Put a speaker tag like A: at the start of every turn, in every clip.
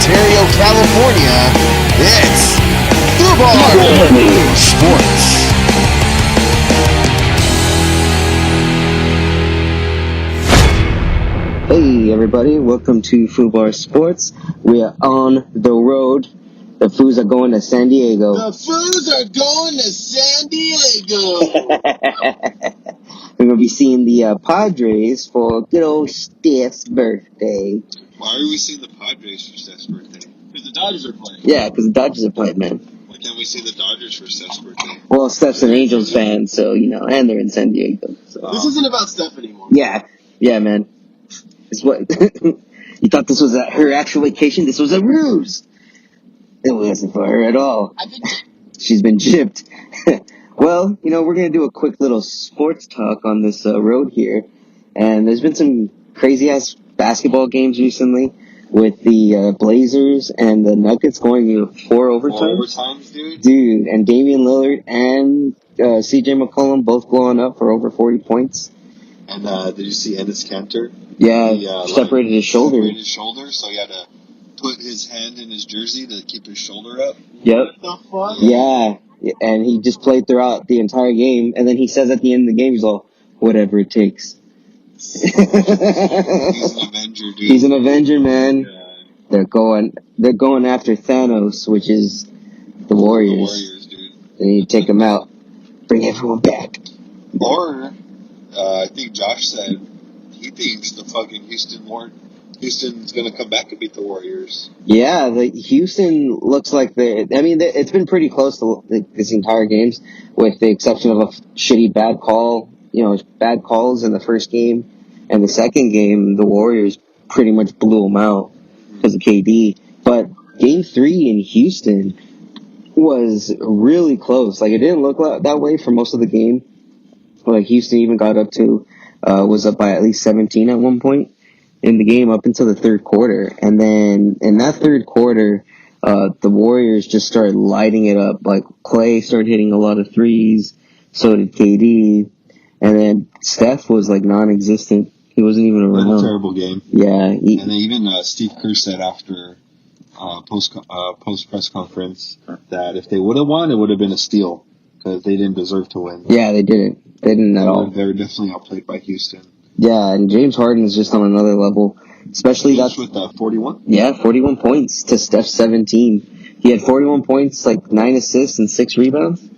A: Ontario, California, it's Foobar Sports.
B: Hey everybody, welcome to Foobar Sports. We are on the road. The Foos are going to San Diego.
A: The Foos are going to San Diego.
B: We're going to be seeing the Padres for good old Steph's birthday.
C: Why are we seeing the Padres for Steph's birthday?
A: Because the Dodgers are playing.
B: Yeah, because the Dodgers are playing, man.
C: Why can't we see the Dodgers for Steph's birthday?
B: Well, Steph's an Angels fan, so, and they're in San Diego. So.
A: This isn't about Steph anymore.
B: Yeah, man. It's what you thought this was her actual vacation? This was a ruse. It wasn't for her at all. She's been gypped. Well, we're going to do a quick little sports talk on this road here. And there's been some crazy-ass basketball games recently with the Blazers and the Nuggets going 4 overtimes.
C: 4 overtimes, dude?
B: Dude, and Damian Lillard and C.J. McCollum both blowing up for over 40 points.
C: And did you see Enes Kanter?
B: Yeah, separated his shoulder.
C: Separated his shoulder, so he had to put his hand in his jersey to keep his shoulder up.
B: Yep.
A: What the fuck?
B: Yeah, and he just played throughout the entire game, and then he says at the end of the game, he's all, whatever it takes.
C: He's an Avenger, dude.
B: He's an Avenger, man.
C: Yeah.
B: They're going after Thanos, which is the Warriors.
C: The Warriors, dude.
B: They need to take him out. Bring everyone back.
C: Or, I think Josh said he thinks the fucking Houston's going to come back and beat the Warriors.
B: Yeah, the Houston looks like it's been pretty close to this entire games, with the exception of a shitty bad call. Bad calls in the first game, and the second game, the Warriors pretty much blew them out because of KD. But Game 3 in Houston was really close. Like, it didn't look that way for most of the game. Like, Houston even got was up by at least 17 at one point in the game up until the third quarter. And then in that third quarter, the Warriors just started lighting it up. Like, Klay started hitting a lot of threes, so did KD. And then Steph was like non-existent. He wasn't even around.
C: What a terrible game.
B: Yeah.
C: And then even Steve Kerr said after post press conference that if they would have won, it would have been a steal because they didn't deserve to win.
B: Yeah, they didn't. They didn't at all.
C: They were definitely outplayed by Houston.
B: Yeah, and James Harden is just on another level. Especially that's
C: with 41.
B: Yeah, 41 points to Steph's 17. He had 41 points, like 9 assists and 6 rebounds.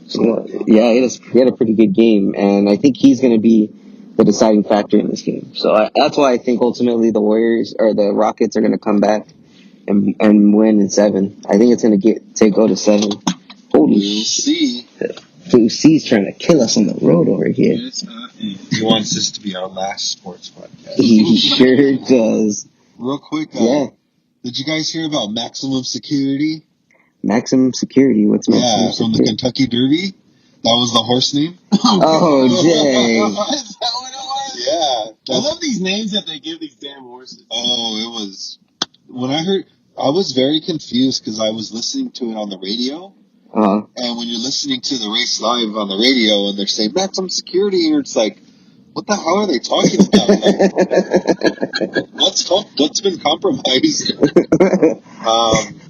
B: So, yeah, he had a pretty good game, and I think he's going to be the deciding factor in this game. So that's why I think ultimately the Warriors or the Rockets are going to come back and win in 7. I think it's going to go to 7. Holy shit.
C: We'll see.
B: C's trying to kill us on the road over here.
C: He wants this to be our last sports podcast.
B: He sure does.
C: Real quick,
B: yeah.
C: Did you guys hear about maximum security?
B: Maximum security? What's maximum
C: security?
B: From
C: the Kentucky Derby. That was the horse name.
B: Oh, dang.
A: Is that what it was?
C: Yeah.
A: I love these names that they give these damn horses.
C: Oh, it was... When I heard... I was very confused because I was listening to it on the radio.
B: Uh-huh.
C: And when you're listening to the race live on the radio and they're saying maximum security, and it's like, what the hell are they talking about? What's been compromised?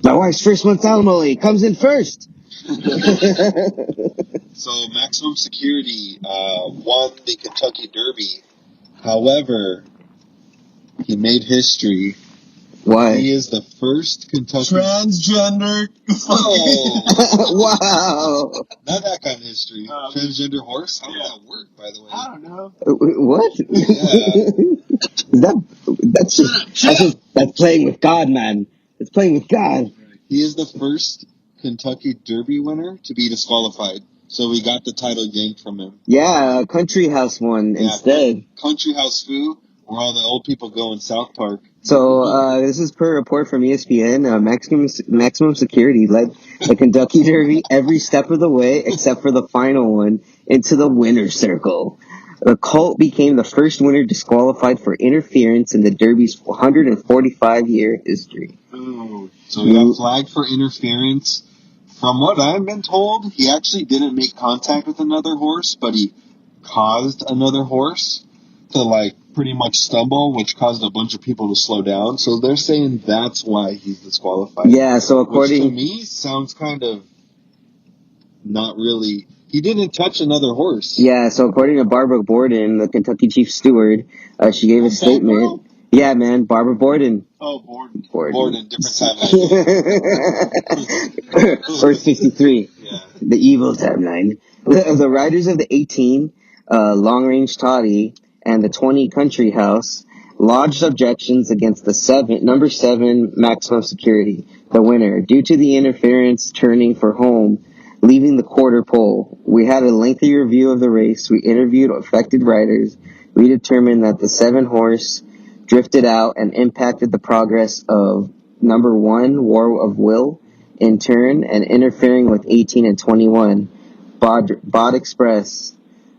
B: My wife's first month's alimony comes in first.
C: So maximum security won the Kentucky Derby. However, he made history.
B: Why?
C: He is the first Kentucky
A: transgender.
C: Oh.
B: Wow.
C: Not that kind of history. Transgender horse? How does that work, by the way?
A: I don't know.
B: What?
C: Yeah.
B: That's playing with God, man. It's playing with God.
C: He is the first Kentucky Derby winner to be disqualified. So we got the title yanked from him.
B: Yeah, Country House won instead.
C: Country House Foo, where all the old people go in South Park.
B: So this is per report from ESPN. Maximum Security led the Kentucky Derby every step of the way except for the final one into the winner's circle. The Colt became the first winner disqualified for interference in the Derby's 145-year history.
C: Oh, so he got flagged for interference. From what I've been told, he actually didn't make contact with another horse, but he caused another horse to pretty much stumble, which caused a bunch of people to slow down. So they're saying that's why he's disqualified.
B: Yeah, so
C: Which to
B: according
C: me sounds kind of not really. He didn't touch another horse.
B: according to Barbara Borden, the Kentucky Chief Steward, she gave a
A: What's that,
B: statement.
A: girl?
B: Yeah, man, Barbara Borden.
A: Oh, Borden.
C: Borden, different timeline.
B: Horse 53.
C: Yeah.
B: The evil timeline. The riders of the 18 long range toddy and the 20 country house lodged objections against the number 7 maximum security, the winner, due to the interference turning for home, leaving the quarter pole. We had a lengthy review of the race. We interviewed affected riders. We determined that the 7 horse drifted out and impacted the progress of number 1, War of Will, in turn, and interfering with 18 and 21, Bod Express.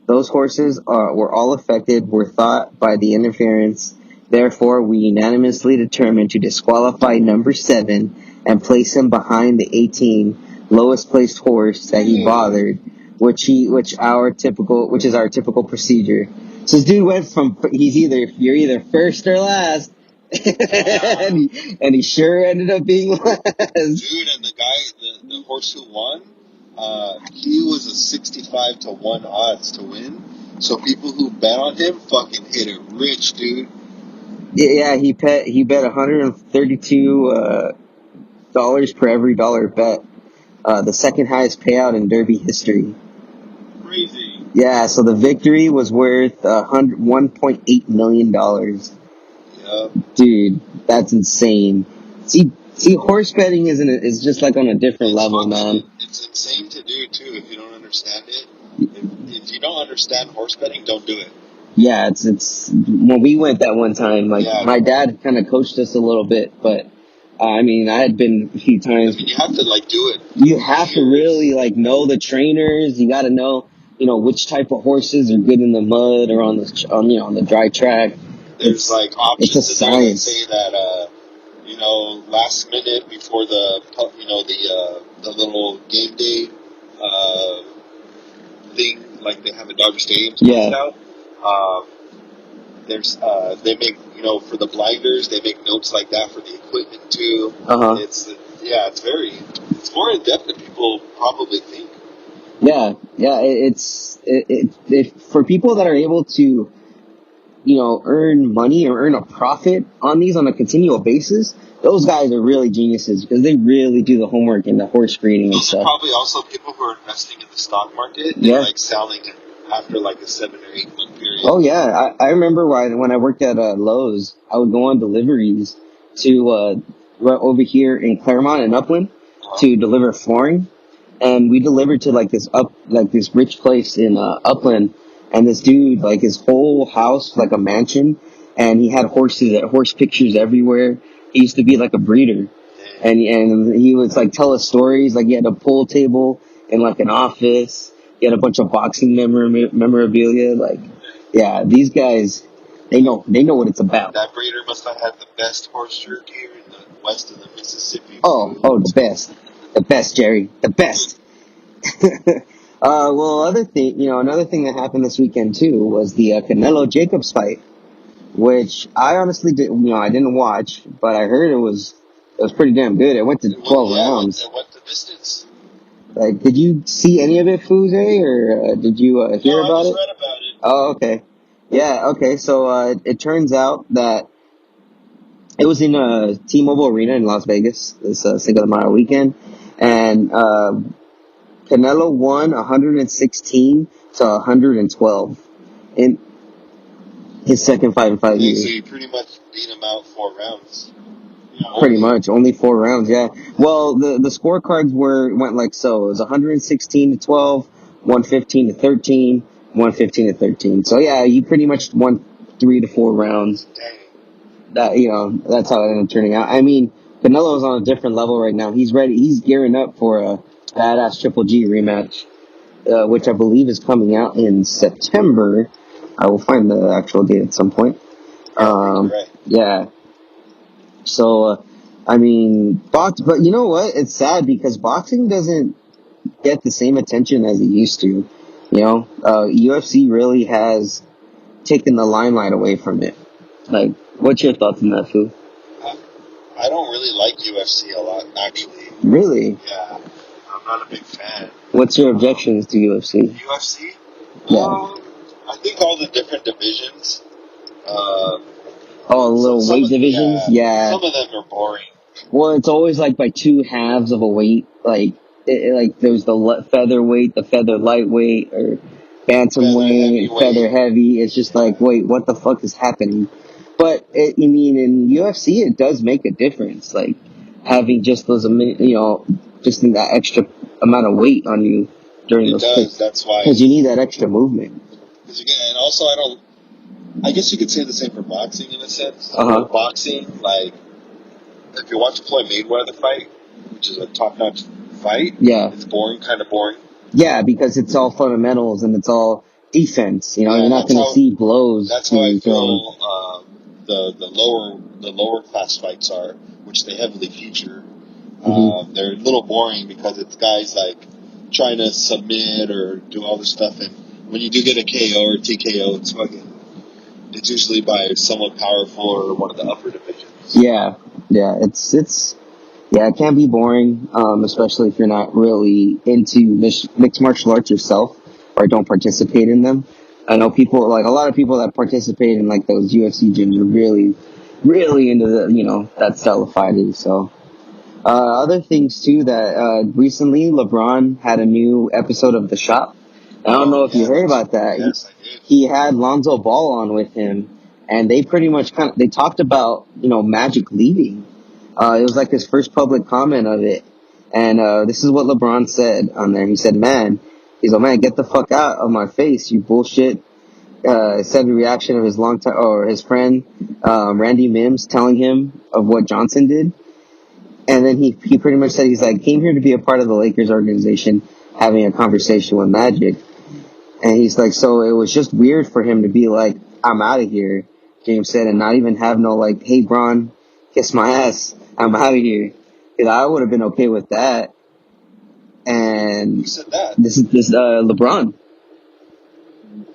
B: Those horses were all affected, were thought by the interference. Therefore, we unanimously determined to disqualify number 7 and place him behind the 18 lowest placed horse that he bothered, which is our typical procedure. So this dude went from you're either first or last. and he sure ended up being last.
C: Dude, and the guy, the horse who won, he was a 65 to 1 odds to win. So people who bet on him fucking hit it rich, dude.
B: Yeah, he bet $132 per every dollar bet. The second highest payout in Derby history.
A: Crazy.
B: Yeah, so the victory was worth $1.8 million.
C: Yep.
B: Dude, that's insane. See, horse betting is just like on a different level, man.
C: It's insane to do too if you don't understand it. If you don't understand horse betting, don't do it.
B: Yeah, it's when we went that one time, my dad kind of coached us a little bit, but I had been a few times.
C: You have to do it.
B: You have to really know the trainers. You got to know, which type of horses are good in the mud or on the dry track.
C: There's options.
B: It's a science.
C: That say that last minute before the little game day thing, like they have at Dodger Stadium.
B: Yeah.
C: They make for the blinders, they make notes like that for the equipment too. It's more in depth than people probably think.
B: Yeah, it's for people that are able to earn money or earn a profit on these on a continual basis. Those guys are really geniuses because they really do the homework and the horse breeding and stuff.
C: Probably also people who are investing in the stock market. They're selling it after a 7 or 8 month period.
B: Oh yeah, I remember when I worked at Lowe's, I would go on deliveries to right over here in Claremont and Upland to deliver flooring, and we delivered to this rich place in Upland, and this dude his whole house a mansion, and he had horse pictures everywhere. He used to be a breeder, and he would tell us stories. He had a pool table in an office. He had a bunch of boxing memorabilia. Yeah, these guys, they know what it's about.
C: That breeder must have had the best horse jerky here in the west of the Mississippi.
B: Oh, the best, Jerry, the best. Well, another thing that happened this weekend too was the Canelo Jacobs fight, which I honestly I didn't watch, but I heard it was pretty damn good. It went to 12 rounds.
C: It went the distance.
B: Did you see any of it, Foos, or did you hear about it?
A: I just read about it.
B: Oh, okay. Yeah, okay. So it turns out that it was in T-Mobile Arena in Las Vegas this Cinco de Mayo weekend, and Canelo won 116 to 112 in his second fight in 5 years.
C: So you pretty much beat him out 4 rounds.
B: Pretty much, only 4 rounds, yeah. Well, the scorecards went like so. It was 116 to 12, 115 to 13, 115 to 13. So yeah, you pretty much won 3 to 4 rounds.
C: Dang.
B: That's how it ended up turning out. Canelo's on a different level right now. He's ready. He's gearing up for a badass Triple G rematch, which I believe is coming out in September. I will find the actual date at some point.
C: Right.
B: Yeah. So, but you know what? It's sad because boxing doesn't get the same attention as it used to. UFC really has taken the limelight away from it. Like, what's your thoughts on that, Foo?
C: I don't really like UFC a lot, actually.
B: Really?
C: Yeah, I'm not a big fan.
B: What's your objections to UFC?
C: UFC?
B: Yeah.
C: I think all the different divisions.
B: Oh, little weight divisions? Yeah.
C: Some of them are boring.
B: Well, it's always like by two halves of a weight. Like, like there's the featherweight, the feather lightweight, or bantamweight, feather heavy. It's just like, wait, what the fuck is happening? But I mean, in UFC, it does make a difference. Like having just those, just in that extra amount of weight on you during those kicks.
C: That's why.
B: Because you need that extra movement.
C: And also, I guess you could say the same for boxing in a sense. Boxing, like, if you watch Floyd Mayweather fight, which is a top-notch fight, it's boring, kind of boring.
B: Yeah, because it's all fundamentals and it's all defense. You're not going to see blows.
C: That's how I feel the lower class fights are, which they heavily feature. They're a little boring because it's guys like trying to submit or do all this stuff, and when you do get a KO or TKO, it's usually by someone powerful or one of the upper divisions. Yeah,
B: it can be boring, especially if you're not really into mixed martial arts yourself or don't participate in them. I know people, like a lot of people that participate in like those UFC gyms are really, really into that style of fighting. So, other things too that, recently LeBron had a new episode of The Shop. I don't know if you heard about that.
C: Yes, I did.
B: He had Lonzo Ball on with him, and they pretty much they talked about, Magic leaving. It was like his first public comment of it. And, this is what LeBron said on there. He said, he's like, man, get the fuck out of my face, you bullshit. Said the reaction of his friend, Randy Mims telling him of what Johnson did. And then he pretty much said, he's like, came here to be a part of the Lakers organization, having a conversation with Magic. And he's like, so it was just weird for him to be like, I'm out of here, James said, and not even have no like, hey, Bron, kiss my ass, I'm out of here. Because I would have been okay with that. And
C: who said that?
B: This LeBron.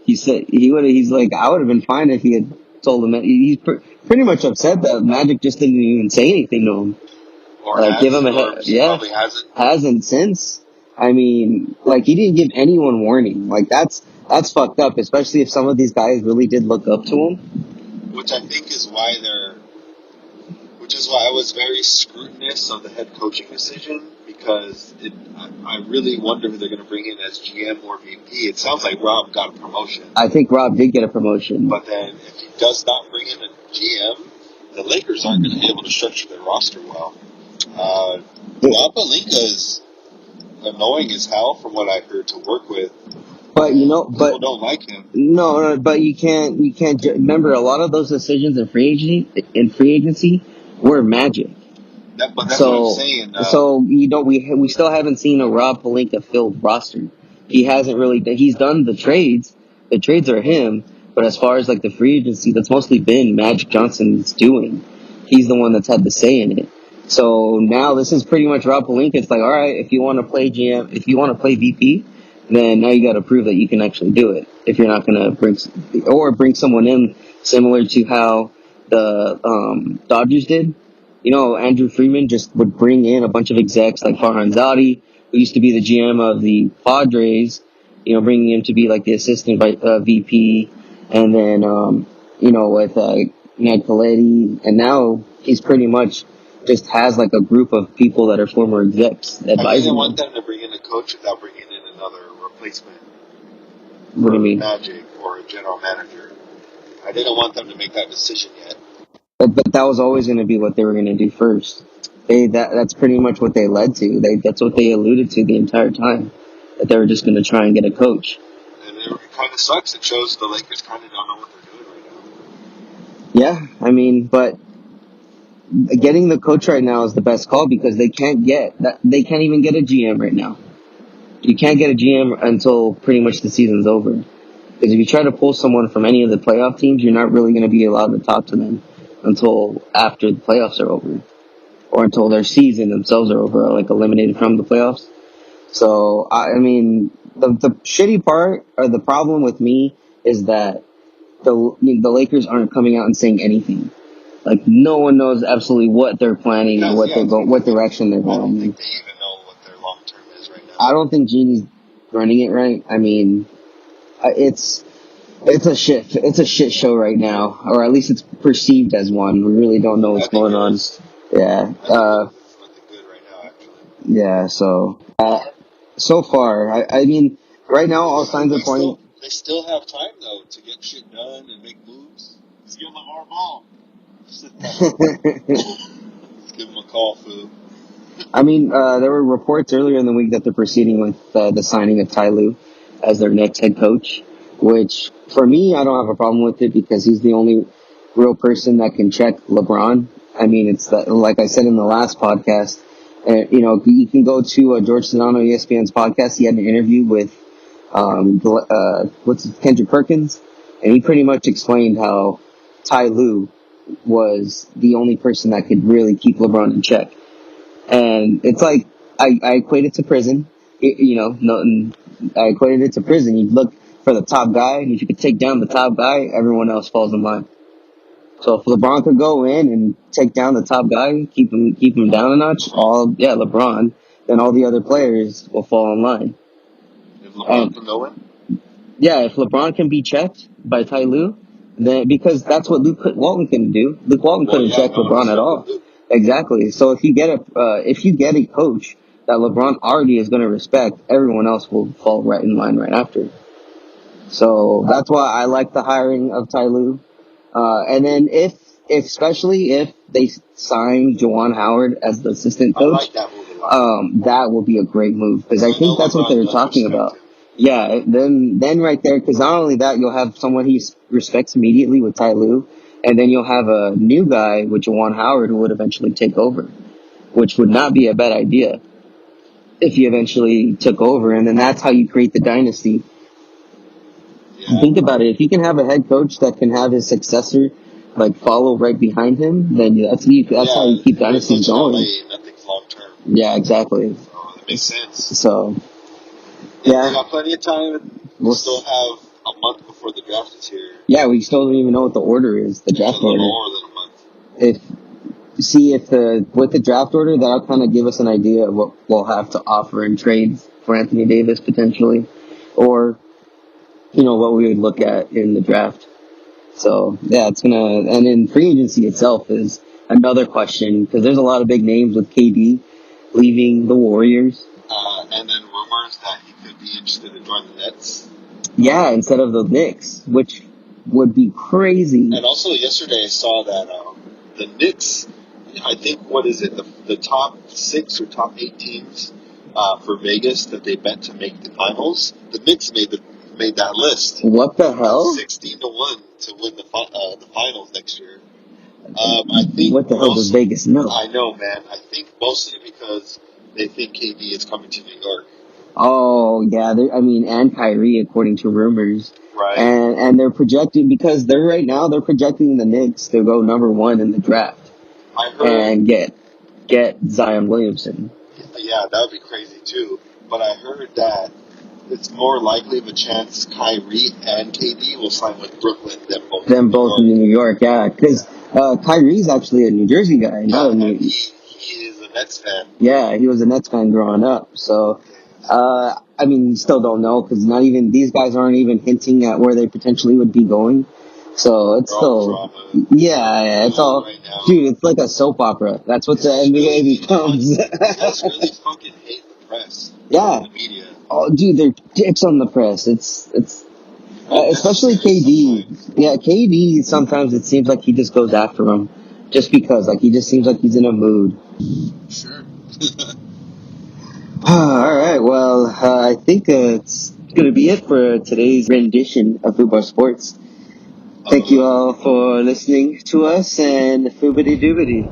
B: He said he's like, I would have been fine if he had told him that. He's pretty much upset that Magic just didn't even say anything to him.
C: Or give him probably
B: hasn't since. I mean, like, he didn't give anyone warning. Like, that's fucked up, especially if some of these guys really did look up to him.
C: Which I think is why I was very scrutinous of the head coaching decision, because I really wonder who they're going to bring in as GM or VP. It sounds like Rob got a promotion.
B: I think Rob did get a promotion.
C: But then if he does not bring in a GM, the Lakers aren't going to be able to structure their roster well. Rob Pelinka is annoying as hell from what I heard to work with.
B: But
C: people don't like him.
B: No, but you can't remember a lot of those decisions in free agency were Magic.
C: But that's what I'm saying.
B: So we still haven't seen a Rob Pelinka filled roster. He hasn't really. He's done the trades. The trades are him. But as far as like the free agency, that's mostly been Magic Johnson's doing. He's the one that's had the say in it. So now this is pretty much Rob Pelinka. It's like, all right, if you want to play GM, if you want to play VP, then now you got to prove that you can actually do it. If you're not going to bring someone in similar to how the Dodgers did. Andrew Freeman just would bring in a bunch of execs like Farhan Zaidi, who used to be the GM of the Padres, bringing him to be like the assistant VP, and then, with Ned Colletti, and now he's pretty much just has like a group of people that are former execs advising him.
C: I didn't want them to bring in a coach without bringing in another replacement.
B: What do you mean?
C: Magic or a general manager. I didn't want them to make that decision yet.
B: But that was always going to be what they were going to do first. That's pretty much what they led to. That's what they alluded to the entire time. That they were just going to try and get a coach.
C: And it kind of sucks. It shows the Lakers kind of don't know what they're doing right now.
B: Yeah, I mean, but getting the coach right now is the best call because they can't even get a GM right now. You can't get a GM until pretty much the season's over. Because if you try to pull someone from any of the playoff teams, you're not really going to be allowed to talk to them until after the playoffs are over. Or until their season themselves are over, like eliminated from the playoffs. So, I mean, the shitty part, or the problem with me, is that the Lakers aren't coming out and saying anything. Like, no one knows absolutely what they're planning or what direction they're going.
C: I don't think they even know what their long term is right now.
B: I don't think Genie's running it right. I mean, it's a shit show right now, or at least it's perceived as one. We really don't know what's going on. Yeah.
C: It's looking good right now, actually.
B: Yeah. So far, I mean, right now all signs are pointing.
C: They still have time though to get shit done and make moves. Just give LeVar ball. Just give him a call, Foo.
B: I mean, there were reports earlier in the week that they're proceeding with the signing of Ty Lue as their next head coach, which, for me, I don't have a problem with it because he's the only real person that can check LeBron. I mean, it's that, like I said in the last podcast, you can go to George Sedano, ESPN's podcast. He had an interview with Kendrick Perkins, and he pretty much explained how Ty Lue was the only person that could really keep LeBron in check. And it's like, I equate it to prison. I equated it to prison. You look for the top guy, and if you could take down the top guy, everyone else falls in line. So if LeBron could go in and take down the top guy, keep him down a notch, LeBron, then all the other players will fall in line.
C: If LeBron can go in?
B: Yeah, if LeBron can be checked by Ty Lue, then, because that's what Luke Walton can do. Luke Walton couldn't check LeBron at all. Exactly. So if you get a coach that LeBron already is going to respect, everyone else will fall right in line right after. So that's why I like the hiring of Ty Lue. And then especially if they sign Juwan Howard as the assistant coach,
C: I like that move a lot.
B: That will be a great move because I think that's what they were talking about. Yeah, then right there, because not only that, you'll have someone he respects immediately with Ty Lue, and then you'll have a new guy with Juwan Howard who would eventually take over, which would not be a bad idea if he eventually took over, and then that's how you create the dynasty. Yeah. Think about it. If you can have a head coach that can have his successor follow right behind him, then that's how you keep dynasties going.
C: Nothing's long term.
B: Yeah, exactly.
C: So that makes sense.
B: So,
C: yeah. We got plenty of time. We'll still have a month before the draft is here.
B: Yeah, we still don't even know what the order is, the draft order.
C: More than a month.
B: With the draft order, that'll kind of give us an idea of what we'll have to offer in trades for Anthony Davis potentially, or what we would look at in the draft. So yeah, and then free agency itself is another question because there's a lot of big names with KD leaving the Warriors.
C: And then rumors that he could be interested in joining the Nets.
B: Yeah, instead of the Knicks, which would be crazy.
C: And also yesterday I saw that the Knicks, I think, what is it, the top 6 or top 8 teams for Vegas that they bet to make the finals, the Knicks made that list.
B: What the hell?
C: 16-1 to win the finals next year. I think.
B: What the hell does Vegas know?
C: I know, man. I think mostly because they think KD is coming to New York.
B: Oh yeah, and Kyrie, according to rumors.
C: Right.
B: And they're projecting because they're projecting the Knicks to go number 1 in the draft.
C: I heard.
B: And get Zion Williamson.
C: Yeah, that would be crazy too. But I heard that it's more likely of a chance Kyrie and KD will sign with Brooklyn than both
B: in New York. Yeah, because Kyrie's actually a New Jersey guy.
C: He is a Nets fan.
B: Yeah, he was a Nets fan growing up. So, still don't know because these guys aren't even hinting at where they potentially would be going. So it's still, it's all, right, dude, it's like a soap opera. That's what the NBA becomes.
C: Guys really fucking hate the press.
B: Yeah.
C: The media.
B: Oh, dude, they're dicks on the press. It's especially KD. Yeah, KD, sometimes it seems like he just goes after him. Just because, he just seems like he's in a mood.
C: Sure.
B: Alright, well, I think it's going to be it for today's rendition of Foobar Sports. Thank you all for listening to us, and foobity doobity.